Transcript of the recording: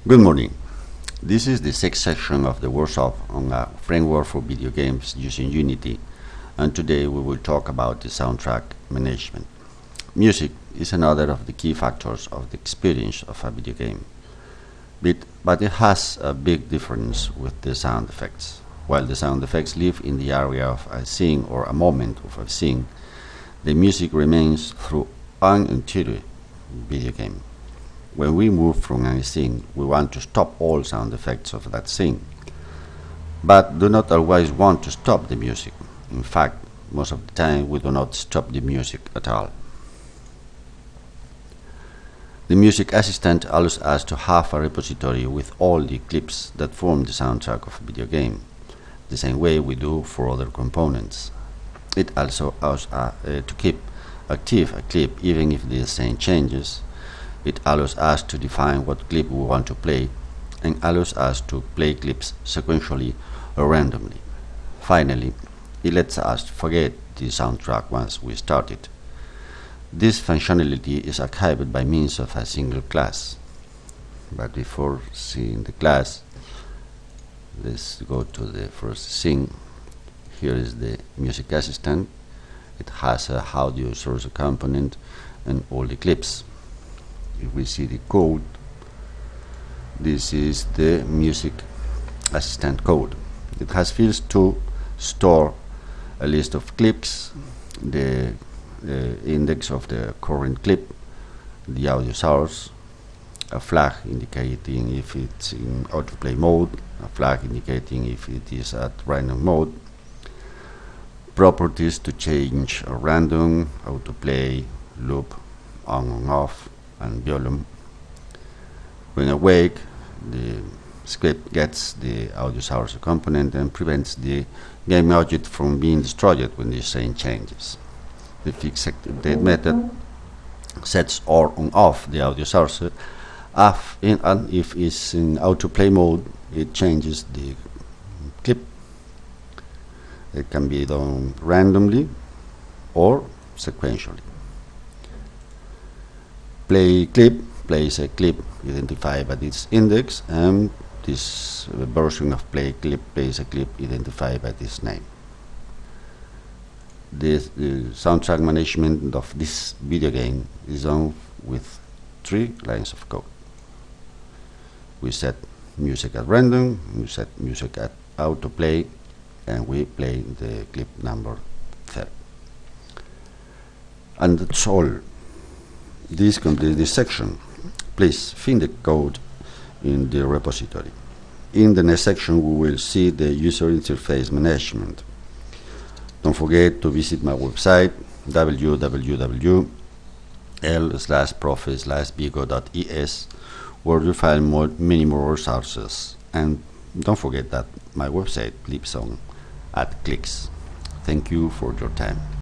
Good morning. This is the sixth section of the workshop on a framework for video games using Unity, and today we will talk about the soundtrack management. Music is another of the key factors of the experience of a video game, but it has a big difference with the sound effects. While the sound effects live in the area of a scene or a moment of a scene, the music remains through an entire video game. When we move from a scene, we want to stop all sound effects of that scene, but do not always want to stop the music. In fact, most of the time we do not stop the music at all. The music assistant allows us to have a repository with all the clips that form the soundtrack of a video game, the same way we do for other components. It also allows to keep active a clip even if the scene changes. It allows us to define what clip we want to play and allows us to play clips sequentially or randomly. Finally, it lets us forget the soundtrack once we start it. This functionality is archived by means of a single class. But before seeing the class, let's go to the first scene. Here is the music assistant. It has a audio source component and all the clips. If we see the code, this is the music assistant code. It has fields to store a list of clips, the index of the current clip, the audio source, a flag indicating if it's in autoplay mode, a flag indicating if it is at random mode, properties to change a random, autoplay, loop, on and off, and volume. When awake, the script gets the audio source component and prevents the game object from being destroyed when the scene changes. The fixed update method sets or on off the audio source, and if it's in autoplay mode, it changes the clip. It can be done randomly or sequentially. Play clip plays a clip identified by its index, and this version of play clip plays a clip identified by this name. The soundtrack management of this video game is done with 3 lines of code. We set music at random, we set music at autoplay, and we play the clip number 3. And that's all. This completes this section. Please find the code in the repository. In the next section we will see the user interface management. Don't forget to visit my website www.el-profe-vigo.es, where you find many more resources. And don't forget that my website lives on at clicks. Thank you for your time.